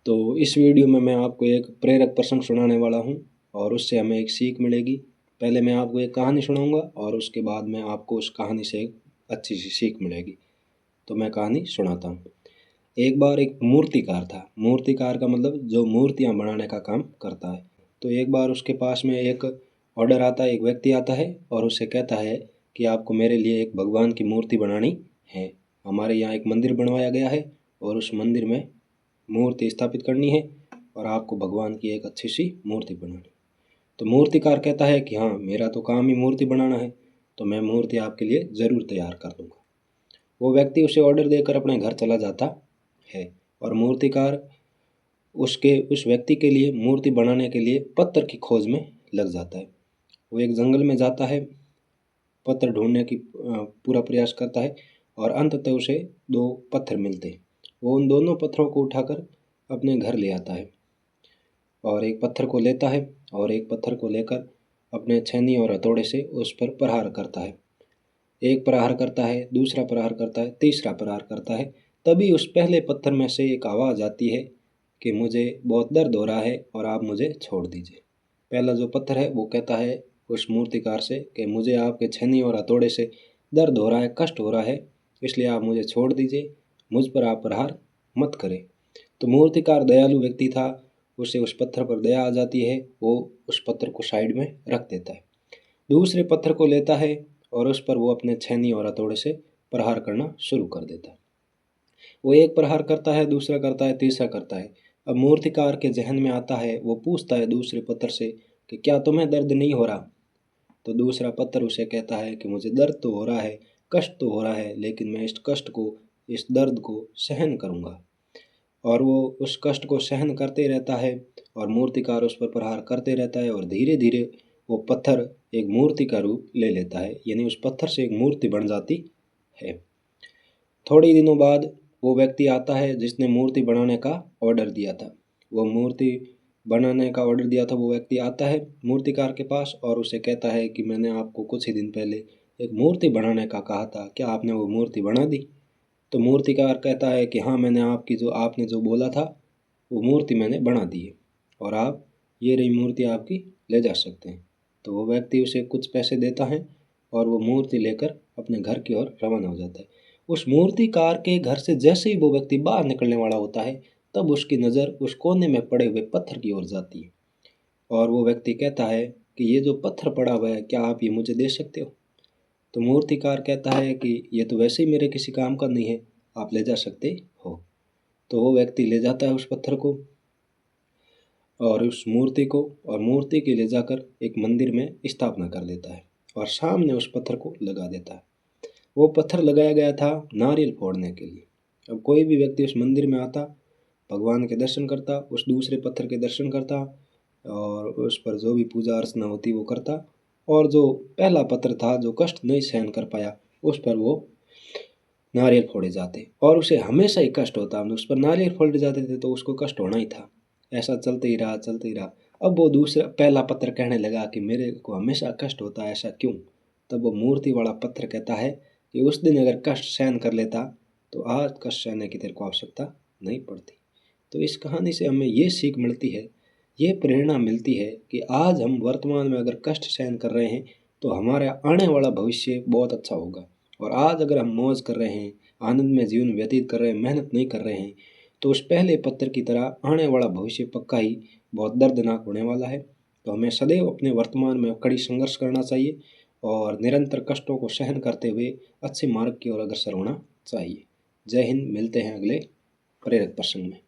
तो इस वीडियो में मैं आपको एक प्रेरक प्रसंग सुनाने वाला हूँ और उससे हमें एक सीख मिलेगी। पहले मैं आपको एक कहानी सुनाऊंगा और उसके बाद में आपको उस कहानी से एक अच्छी सी सीख मिलेगी। तो मैं कहानी सुनाता हूँ। एक बार एक मूर्तिकार था। मूर्तिकार का मतलब जो मूर्तियाँ बनाने का काम करता है। तो एक बार उसके पास में एक ऑर्डर आता है, एक व्यक्ति आता है और उससे कहता है कि आपको मेरे लिए एक भगवान की मूर्ति बनानी है। हमारे यहाँ एक मंदिर बनवाया गया है और उस मंदिर में मूर्ति स्थापित करनी है और आपको भगवान की एक अच्छी सी मूर्ति बनानी। तो मूर्तिकार कहता है कि हाँ, मेरा तो काम ही मूर्ति बनाना है, तो मैं मूर्ति आपके लिए ज़रूर तैयार कर दूंगा। वो व्यक्ति उसे ऑर्डर देकर अपने घर चला जाता है और मूर्तिकार उस व्यक्ति के लिए मूर्ति बनाने के लिए पत्थर की खोज में लग जाता है। वो एक जंगल में जाता है, पत्थर ढूंढने की पूरा प्रयास करता है और अंततः उसे दो पत्थर मिलते हैं। वो उन दोनों पत्थरों को उठाकर अपने घर ले आता है और एक पत्थर को लेता है और एक पत्थर को लेकर अपने छेनी और हथौड़े से उस पर प्रहार करता है। एक प्रहार करता है, दूसरा प्रहार करता है, तीसरा प्रहार करता है। तभी उस पहले पत्थर में से एक आवाज़ आती है कि मुझे बहुत दर्द हो रहा है और आप मुझे छोड़ दीजिए। पहला जो पत्थर है वो कहता है उस मूर्तिकार से कि मुझे आपके छेनी और हथौड़े से दर्द हो रहा है, कष्ट हो रहा है, इसलिए आप मुझे छोड़ दीजिए, मुझ पर आप प्रहार मत करें। तो मूर्तिकार दयालु व्यक्ति था, उसे उस पत्थर पर दया आ जाती है। वो उस पत्थर को साइड में रख देता है, दूसरे पत्थर को लेता है और उस पर वो अपने छेनी और हथौड़े से प्रहार करना शुरू कर देता है। वो एक प्रहार करता है, दूसरा करता है, तीसरा करता है। अब मूर्तिकार के जहन में आता है, वो पूछता है दूसरे पत्थर से कि क्या तुम्हें दर्द नहीं हो रहा? तो दूसरा पत्थर उसे कहता है कि मुझे दर्द तो हो रहा है, कष्ट तो हो रहा है, लेकिन मैं इस कष्ट को, इस दर्द को सहन करूँगा। और वो उस कष्ट को सहन करते रहता है और मूर्तिकार उस पर प्रहार करते रहता है और धीरे धीरे वो पत्थर एक मूर्ति का रूप ले लेता है, यानी उस पत्थर से एक मूर्ति बन जाती है। थोड़े दिनों बाद वो व्यक्ति आता है जिसने मूर्ति बनाने का ऑर्डर दिया था। वो मूर्ति बनाने का ऑर्डर दिया था, वो व्यक्ति आता है मूर्तिकार के पास और उसे कहता है कि मैंने आपको कुछ ही दिन पहले एक मूर्ति बनाने का कहा था, क्या आपने वो मूर्ति बना दी? तो मूर्तिकार कहता है कि हाँ, मैंने आपने जो बोला था वो मूर्ति मैंने बना दी है और आप ये रही मूर्ति, आपकी ले जा सकते हैं। तो वो व्यक्ति उसे कुछ पैसे देता है और वो मूर्ति लेकर अपने घर की ओर रवाना हो जाता है। उस मूर्तिकार के घर से जैसे ही वो व्यक्ति बाहर निकलने वाला होता है, तब उसकी नज़र उस कोने में पड़े हुए पत्थर की ओर जाती है और वो व्यक्ति कहता है कि ये जो पत्थर पड़ा हुआ है, क्या आप ये मुझे दे सकते हो? तो मूर्तिकार कहता है कि ये तो वैसे ही मेरे किसी काम का नहीं है, आप ले जा सकते हो। तो वो व्यक्ति ले जाता है उस पत्थर को और उस मूर्ति को और मूर्ति के ले जाकर एक मंदिर में स्थापना कर देता है और सामने उस पत्थर को लगा देता है। वो पत्थर लगाया गया था नारियल फोड़ने के लिए। अब कोई भी व्यक्ति उस मंदिर में आता, भगवान के दर्शन करता, उस दूसरे पत्थर के दर्शन करता और उस पर जो भी पूजा अर्चना होती वो करता। और जो पहला पत्थर था जो कष्ट नहीं सहन कर पाया, उस पर वो नारियल फोड़े जाते और उसे हमेशा ही कष्ट होता। उस पर नारियल फोड़े जाते थे तो उसको कष्ट होना ही था। ऐसा चलते ही रहा, चलते ही रहा। अब वो दूसरा पहला पत्थर कहने लगा कि मेरे को हमेशा कष्ट होता है, ऐसा क्यों? तब वो मूर्ति वाला पत्थर कहता है कि उस दिन अगर कष्ट सहन कर लेता तो आज कष्ट सहने की तेरे को आवश्यकता नहीं पड़ती। तो इस कहानी से हमें ये सीख मिलती है, ये प्रेरणा मिलती है कि आज हम वर्तमान में अगर कष्ट सहन कर रहे हैं तो हमारा आने वाला भविष्य बहुत अच्छा होगा। और आज अगर हम मौज कर रहे हैं, आनंद में जीवन व्यतीत कर रहे हैं, मेहनत नहीं कर रहे हैं, तो उस पहले पत्थर की तरह आने वाला भविष्य पक्का ही बहुत दर्दनाक होने वाला है। तो हमें सदैव अपने वर्तमान में कड़ी संघर्ष करना चाहिए और निरंतर कष्टों को सहन करते हुए अच्छे मार्ग की ओर अग्रसर होना चाहिए। जय हिंद। मिलते हैं अगले प्रेरक प्रसंग में।